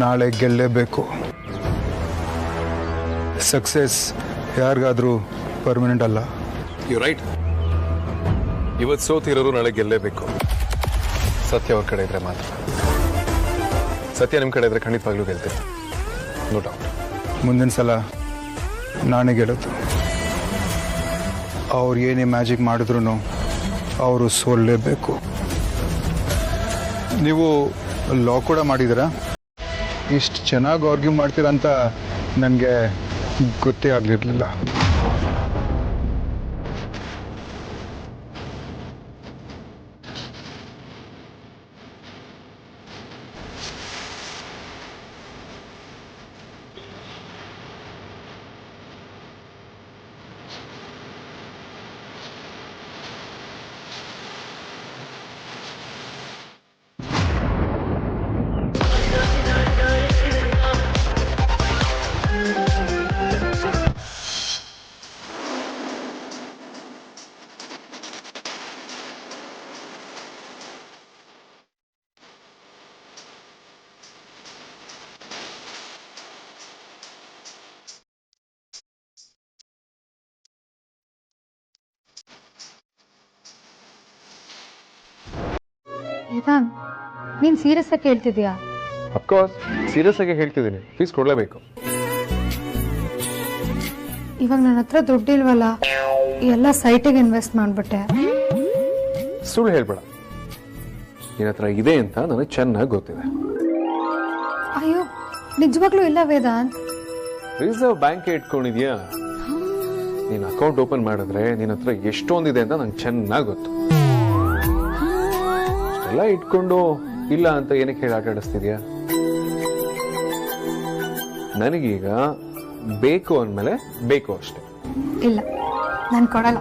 ನಾಳೆ ಗೆಲ್ಲೇಬೇಕು. ಸಕ್ಸಸ್ ಯಾರಿಗಾದರೂ ಪರ್ಮನೆಂಟ್ ಅಲ್ಲ. You right. ಇವತ್ತು ಸೋತಿರೋರು ನಾಳೆ ಗೆಲ್ಲೇಬೇಕು. ಸತ್ಯ ಅವ್ರ ಕಡೆ ಇದ್ರೆ ಮಾತ್ರ. ಸತ್ಯ ನಿಮ್ಮ ಕಡೆ ಇದ್ರೆ ಖಂಡಿತವಾಗ್ಲೂ ಗೆಲ್ತೀರಿ, ನೋ ಡೌಟ್. ಮುಂದಿನ ಸಲ ನಾನೇ ಗೆಲ್ಲೋದು. ಅವ್ರು ಏನೇ ಮ್ಯಾಜಿಕ್ ಮಾಡಿದ್ರು ಅವರು ಸೋಲ್ಲೇಬೇಕು. ನೀವು ಲಾ ಕೂಡ ಮಾಡಿದ್ದೀರಾ? ಇಷ್ಟು ಚೆನ್ನಾಗಿ ಆರ್ಗ್ಯೂ ಮಾಡ್ತೀರಾ ಅಂತ ನನಗೆ ಗೊತ್ತೇ ಆಗಲಿರಲಿಲ್ಲ. ವೇದಾಂತ್, ನೀನು ಸೀರಿಯಸ್ ಆಗಿ ಹೇಳ್ತಿದ್ಯಾ? ಅಫ್ಕೋರ್ಸ್ ಸೀರಿಯಸ್ ಆಗಿ ಹೇಳ್ತಿದ್ದೀನಿ. ಫೀಸ್ ಕೊಡಲೇಬೇಕು. ಇವಾಗ ನನ್ನ ಹತ್ರ ದುಡ್ಡಿಲ್ವಲ್ಲ, ಎಲ್ಲ ಸೈಟಿಗೆ ಇನ್ವೆಸ್ಟ್ ಮಾಡಿಬಿಟ್ಟೆ. ಸುಳ್ಳು ಹೇಳ್ಬೇಡ. ನಿನ್ನ ಹತ್ರ ಇದೆ ಅಂತ ನನಗೆ ಚೆನ್ನಾಗಿ ಗೊತ್ತಿದೆ. ನಿಜವಾಗ್ಲೂ ಇಲ್ಲ ವೇದಾಂತ್. Reserve bank ಇಟ್ಕೊಂಡಿದ್ಯಾ? ನೀನು ಅಕೌಂಟ್ ಓಪನ್ ಮಾಡಿದ್ರೆ ನಿನ್ನ ಹತ್ರ ಎಷ್ಟೊಂದಿದೆ ಅಂತ ನಂಗೆ ಚೆನ್ನಾಗಿ ಗೊತ್ತು. ಅಷ್ಟೆಲ್ಲ ಇಟ್ಕೊಂಡು ಇಲ್ಲ ಅಂತ ಏನಕ್ಕೆ ಹೇಳಿ ಆಟ ಆಡಿಸ್ತಿದ್ಯಾ? ನನಗೀಗ ಬೇಕು ಅಂದಮೇಲೆ ಬೇಕು ಅಷ್ಟೆ. ಇಲ್ಲ, ನಾನು ಕೊಡಲ್ಲ.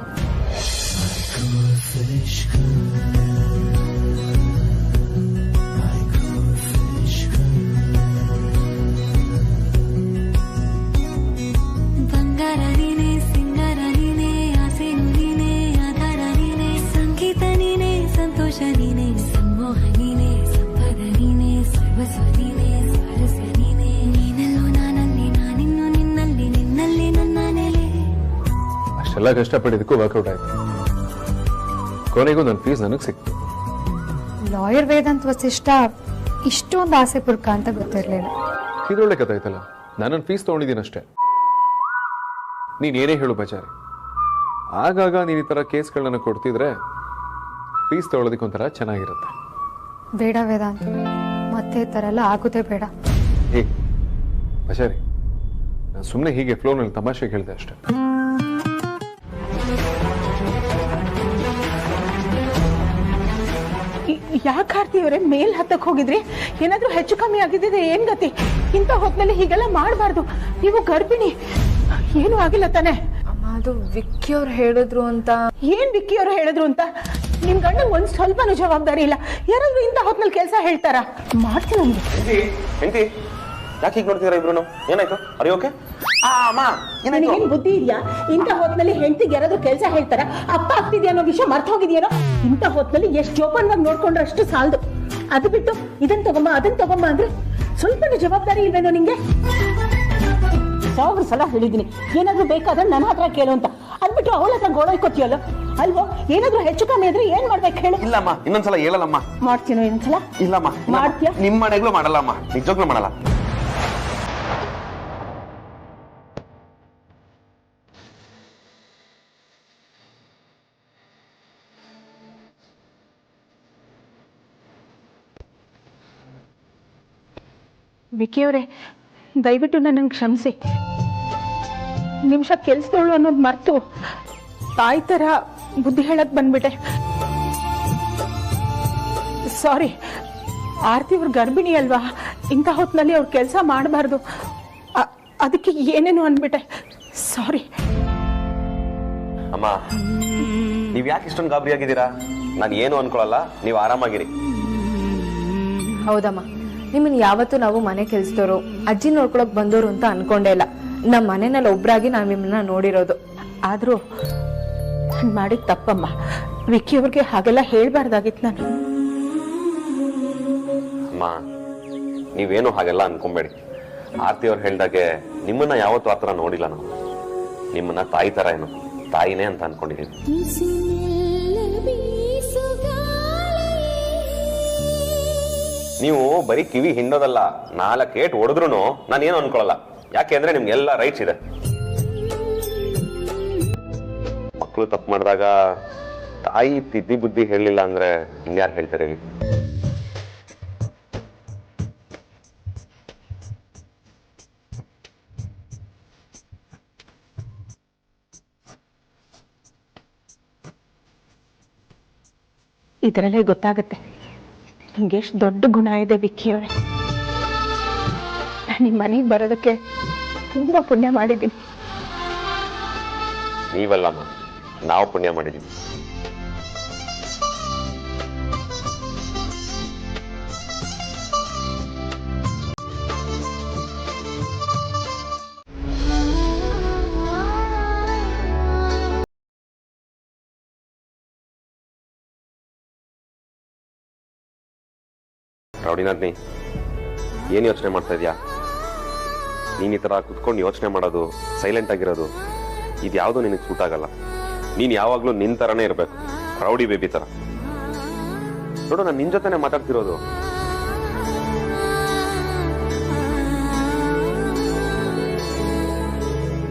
ಬಂಗಾರ ನೀನೆ, ಸಿಂಗಾರ ನೀನೆ, ಆಸೆ ನೀನೆ, ಆಧಾರ ನೀನೆ, ಸಂಗೀತ ನೀನೆ, ಸಂತೋಷ ನೀನೆ, ಸಂಮೋಹ ನೀನೆ, ಸಂಪದ ನೀನೆ, ಸರ್ವಸ್ವ ನೀನೆ, ಸ್ವಾರಸ್ಯ ನೀನೆ. ನೀನೆಲ್ಲೋ ನಾನಲ್ಲಿ, ನಾನಿನ್ನು ನಿನ್ನಲ್ಲಿ, ನಿನ್ನಲ್ಲಿ ನನ್ನ ನೆಲೆ. ಅಷ್ಟೆಲ್ಲ ಕಷ್ಟಪಟ್ಟಿದ್ದಕ್ಕೂ ವರ್ಕೌಟ್ ಆಯ್ತು. ಕೊನೆಗೂ ನನ್ನ ಫೀಸ್ ನನಗೆ ಸಿಕ್ತು. ಲಾಯರ್ ವೇದಾಂತ್ ವಸಿಷ್ಠ ಇಷ್ಟೊಂದು ಆಸೆ ಪುರ್ಕ ಅಂತ ಗೊತ್ತಿರಲಿಲ್ಲ. ಇದೊಳ್ಳೆ ಕಥೆ ಆಯ್ತಲ್ಲ. ನಾನು ಫೀಸ್ ತಗೊಂಡಿದ್ದೀನಿ ಅಷ್ಟೇ. ನೀನ್ ಏನೇ ಹೇಳು ಬಚಾರಿ, ಆಗಾಗ ನೀನ್ ಈ ತರ ಕೇಸ್ಗಳನ್ನ ಕೊಡ್ತಿದ್ರೆ ಫೀಸ್ ತಗೊಳ್ಳೋದಕ್ಕೆ ಒಂಥರ ಚೆನ್ನಾಗಿರುತ್ತೆ. ಬೇಡ ವೇದಾಂತ್, ಮತ್ತೆ ಈ ಥರ ಎಲ್ಲ ಆಗೋದೇ ಬೇಡ. ಹೇ ಬಚಾರಿ, ನಾನು ಸುಮ್ಮನೆ ಹೀಗೆ ಫ್ಲೋನಲ್ಲಿ ತಮಾಷೆ ಹೇಳಿದೆ ಅಷ್ಟೇ. ಯಾಕೆ ಆರ್ತಿ ಅವರೇ ಮೇಲ್ ಹತ್ತಕ್ ಹೋಗಿದ್ರಿ? ಏನಾದ್ರೂ ಹೆಚ್ಚು ಕಮ್ಮಿ ಆಗಿದ್ರೆ ಏನ್ ಗತಿ? ಇಂಥ ಹೊತ್ನಲ್ಲಿ ಹೀಗೆಲ್ಲ ಮಾಡಬಾರ್ದು. ನೀವು ಗರ್ಭಿಣಿ, ಏನು ಆಗಿಲ್ಲ ತಾನೆ? ಅದು ವಿಕ್ಕಿ ಅವ್ರು ಹೇಳಿದ್ರು ಅಂತ. ಏನ್ ವಿಕ್ಕಿ ಅವ್ರು ಹೇಳಿದ್ರು ಅಂತ? ನಿಮ್ ಗಂಡಂಗ್ ಒಂದ್ ಸ್ವಲ್ಪನೂ ಜವಾಬ್ದಾರಿ ಇಲ್ಲ. ಯಾರಾದ್ರೂ ಇಂಥ ಹೊತ್ನಲ್ಲಿ ಕೆಲಸ ಹೇಳ್ತಾರ? ಮಾಡ್ತೀನಿ ನಮ್ಗೆ. ಹೆಂಡತಿ ಯಾಕೆ ಹೀಗೆ ನೋಡ್ತೀರಾ ಇಬ್ರು? ಏನಾಯ್ತು? ಅರಿ ಓಕೆ? ನನಗೇನ್ ಬುದ್ಧಿ ಇದೆಯಾ? ಇಂಥ ಹೊತ್ನಲ್ಲಿ ಹೆಂಡತಿಗೆ ಯಾರಾದ್ರೂ ಕೆಲಸ ಹೇಳ್ತಾರ? ಅಪ್ಪ ಆಗ್ತಿದ್ಯಾ ಅನ್ನೋ ವಿಷಯ ಮರ್ತ ಹೋಗಿದ್ಯಾನೋ? ಇಂಥ ಹೊತ್ನಲ್ಲಿ ಎಷ್ಟು ಜೋಪಾನವಾಗಿ ನೋಡ್ಕೊಂಡ್ರೆ ಅಷ್ಟು ಸಾಲದು. ಅದು ಬಿಟ್ಟು ಇದನ್ ತಗೊಂಬ ಅದನ್ ತಗೊಂಬ ಅಂದ್ರೆ ಸ್ವಲ್ಪನೂ ಜವಾಬ್ದಾರಿ ಇಲ್ವೇನೋ ನಿಂಗೆ? 1000 ಸಲ ಹೇಳಿದೀನಿ, ಏನಾದ್ರೂ ಬೇಕಾದ್ರೆ ನನ್ನ ಹತ್ರ ಕೇಳು ಅಂತ. ಅದ್ಬಿಟ್ಟು ಅವಳ ಹತ್ರ ಗೋಳೈಕೋತಿಯಲ್ಲ ಅಲ್ವೋ? ಏನಾದ್ರೂ ಹೆಚ್ಚು ಕಮ್ಮಿ ಇದ್ರೆ ಏನ್ ಮಾಡ್ಬೇಕು ಹೇಳು? ಇಲ್ಲಮ್ಮ, ಇನ್ನೊಂದ್ಸಲ ಹೇಳಲ್ಲಮ್ಮ. ಮಾಡ್ತೀನೋ ಇನ್ನೊಂದ್ಸಲ? ಇಲ್ಲಮ್ಮ, ಮಾಡ್ತೀಯ? ನಿಮ್ಮ ಮನೆಗಳು ಮಾಡಲ್ಲಮ್ಮ, ನಿಜವಾಗ್ಲೂ ಮಾಡಲ್ಲ. ವಿಕಿ ಅವರೇ, ದಯವಿಟ್ಟು ನನ್ನನ್ನು ಕ್ಷಮಿಸಿ. ನಿಮಿಷ ಕೆಲ್ಸದವಳು ಅನ್ನೋದು ಮರ್ತು ತಾಯಿ ತರ ಬುದ್ಧಿ ಹೇಳಕ್ ಬಂದ್ಬಿಟ್ಟೆ. ಸಾರಿ. ಆರ್ತಿ ಅವ್ರ ಗರ್ಭಿಣಿ ಅಲ್ವಾ? ಇಂಥ ಹೊತ್ನಲ್ಲಿ ಅವ್ರ ಕೆಲಸ ಮಾಡಬಾರ್ದು. ಅದಕ್ಕೆ ಏನೇನು ಅಂದ್ಬಿಟ್ಟೆ. ಸಾರಿ. ಅಮ್ಮ, ನೀವ್ ಯಾಕೆ ಇಷ್ಟೊಂದು ಗಾಬರಿ ಆಗಿದ್ದೀರಾ? ನಾನು ಏನು ಅನ್ಕೊಳಲ್ಲ, ನೀವು ಆರಾಮಾಗಿರಿ. ಹೌದಮ್ಮ, ನಿಮ್ಮನ್ನ ಯಾವತ್ತೂ ನಾವು ಮನೆ ಕೆಲ್ಸದವರು, ಅಜ್ಜಿ ನೋಡ್ಕೊಳಕ್ ಬಂದವರು ಅಂತ ಅನ್ಕೊಂಡೇ ಇಲ್ಲ. ನಮ್ಮ ಮನೆಯಲ್ಲಿ ಒಬ್ರಾಗಿ ನಾವ್ ನಿಮ್ಮನ್ನ ನೋಡಿರೋದು. ಆದ್ರೂ ನಾನು ಮಾಡಿದ ತಪ್ಪಮ್ಮ. ವಿಕ್ಕಿ ಅವ್ರಿಗೆ ಹಾಗೆಲ್ಲ ಹೇಳ್ಬಾರ್ದಾಗಿತ್ತು ನಾನು. ಅಮ್ಮ, ನೀವೇನು ಹಾಗೆಲ್ಲ ಅನ್ಕೊಂಬೇಡಿ. ಆರ್ತಿ ಅವ್ರು ಹೇಳ್ದಾಗೆ ನಿಮ್ಮನ್ನ ಯಾವತ್ತೂ ಆತರ ನೋಡಿಲ್ಲ ನಾವು. ನಿಮ್ಮನ್ನ ತಾಯಿ ತರ ಏನು ತಾಯಿನೇ ಅಂತ ಅನ್ಕೊಂಡಿದೀವಿ. ನೀವು ಬರೀ ಕಿವಿ ಹಿಂಡೋದಲ್ಲ, 4 ಏಟ್ ಹೊಡೆದ್ರು ನಾನೇನು ಅನ್ಕೊಳಲ್ಲ. ಯಾಕೆ ಅಂದ್ರೆ ನಿಮ್ಗೆಲ್ಲ ರೈಟ್ಸ್ ಇದೆ. ಮಕ್ಕಳು ತಪ್ಪು ಮಾಡಿದಾಗ ತಾಯಿ ತಿದ್ದಿ ಬುದ್ಧಿ ಹೇಳಲಿಲ್ಲ ಅಂದ್ರೆ ಇನ್ಯಾರು ಹೇಳ್ತಾರೆ? ಇದರಲ್ಲೇ ಗೊತ್ತಾಗುತ್ತೆ ನಿಮ್ಗೆ ಎಷ್ಟು ದೊಡ್ಡ ಗುಣ ಇದೆ ವಿಕ್ಕಿ ಅವರೇ. ನಾನು ನಿಮ್ಮ ಮನೆಗೆ ಬರೋದಕ್ಕೆ ತುಂಬಾ ಪುಣ್ಯ ಮಾಡಿದ್ದೀನಿ. ನೀವಲ್ಲಮ್ಮ, ನಾವು ಪುಣ್ಯ ಮಾಡಿದ್ದೀವಿ. ರೌಡಿನಾಥ್ನಿ, ಏನು ಯೋಚನೆ ಮಾಡ್ತಾ ಇದೀಯಾ? ನೀನ್ ಈ ತರ ಕುತ್ಕೊಂಡು ಯೋಚನೆ ಮಾಡೋದು, ಸೈಲೆಂಟ್ ಆಗಿರೋದು, ಇದ್ಯಾವುದೂ ನಿನಗೆ ಸೂಟ್ ಆಗಲ್ಲ. ನೀನ್ ಯಾವಾಗ್ಲೂ ನಿನ್ ತರನೇ ಇರ್ಬೇಕು, ರೌಡಿ ಬೇಬಿ ತರ. ನೋಡು, ನಾನು ನಿನ್ ಜೊತೆನೆ ಮಾತಾಡ್ತಿರೋದು.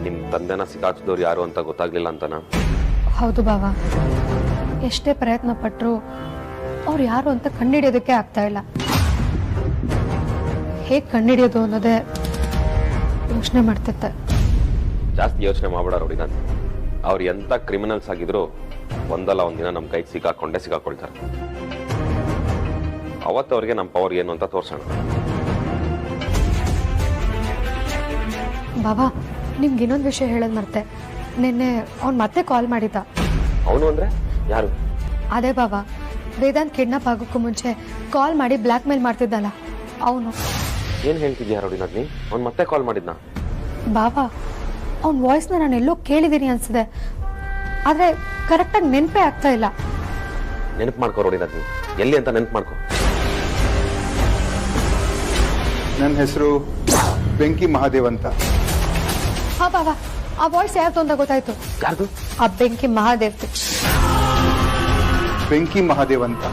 ನಿಮ್ ತಂದೆನ ಸಿಕ್ಕಾಕ್ಸಿದವ್ರು ಯಾರು ಅಂತ ಗೊತ್ತಾಗ್ಲಿಲ್ಲ ಅಂತನಾ? ಹೌದು ಬಾವಾ, ಎಷ್ಟೇ ಪ್ರಯತ್ನ ಪಟ್ರು ಅವ್ರು ಯಾರು ಅಂತ ಕಂಡುಹಿಡಿಯೋದಕ್ಕೆ ಆಗ್ತಾ ಇಲ್ಲ. ಹೇಗೆ ಕಂಡುಹಿಡಿಯೋದು ಅನ್ನೋದೇ ಯೋಚನೆ ಮಾಡ್ತಿದ್ದೆ. ಜಾಸ್ತಿ ಯೋಚನೆ ಮಾಡಬೇಡ ರೌಡಿನಾಥ್. ಅವ್ರು ಎಂಥ ಕ್ರಿಮಿನಲ್ಸ್ ಆಗಿದ್ರು ಒಂದಲ್ಲ ಒಂದಿನ ನಮ್ಮ ಕೈಗೆ ಸಿಕ್ಕಾಕೊಳ್ತಾರೆ. ಅವತ್ತು ಅವ್ರಿಗೆ ನಮ್ಮ ಪವರ್ ಏನು ಅಂತ ತೋರ್ಸೋಣ. ಬಾಬಾ, ನಿಮ್ಗೆ ಇನ್ನೊಂದು ವಿಷಯ ಹೇಳೋದು ಮರ್ತೆ. ನಿನ್ನೆ ಅವ್ನು ಮತ್ತೆ ಕಾಲ್ ಮಾಡಿದ್ದ. ಅವನು ಅಂದ್ರೆ ಯಾರು? ಅದೇ ಬಾಬಾ, ವೇದಾಂತ್ ಕಿಡ್ನಾಪ್ ಆಗೋಕ್ಕೂ ಮುಂಚೆ ಕಾಲ್ ಮಾಡಿ ಬ್ಲ್ಯಾಕ್ ಮೇಲ್ ಮಾಡ್ತಿದ್ದಲ್ಲ ಅವನು. ಏನ್ ಹೇಳ್ತಿದ್ಯಾ ರೌಡಿನಾಥ್? ಅವ್ನು ಮತ್ತೆ ಕಾಲ್ ಮಾಡಿದ್ನ? ಬಾಬಾ, ಅವ್ನ ವಾಯ್ಸ್ನ ನಾನು ಎಲ್ಲೋ ಕೇಳಿದ್ದೀನಿ ಅನ್ಸಿದೆ, ಆದ್ರೆ ಕರೆಕ್ಟಾಗಿ ನೆನಪೇ ಆಗ್ತಾ ಇಲ್ಲ. ನೆನಪು ಮಾಡ್ಕೋ ರೌಡಿನಾಥ್, ಎಲ್ಲಿ ಅಂತ ನೆನಪು ಮಾಡ್ಕೋ. ನನ್ನ ಹೆಸರು ಬೆಂಕಿ ಮಹಾದೇವ್ ಅಂತ. ಹಾ ಬಾಬಾ, ಆ ವಾಯ್ಸ್ ಯಾರ್ದು ಅಂತ ಗೊತ್ತಾಯ್ತು. ಯಾರ್ದು? ಆ ಬೆಂಕಿ ಮಹಾದೇವ್. ಬೆಂಕಿ ಮಹಾದೇವ್ ಅಂತ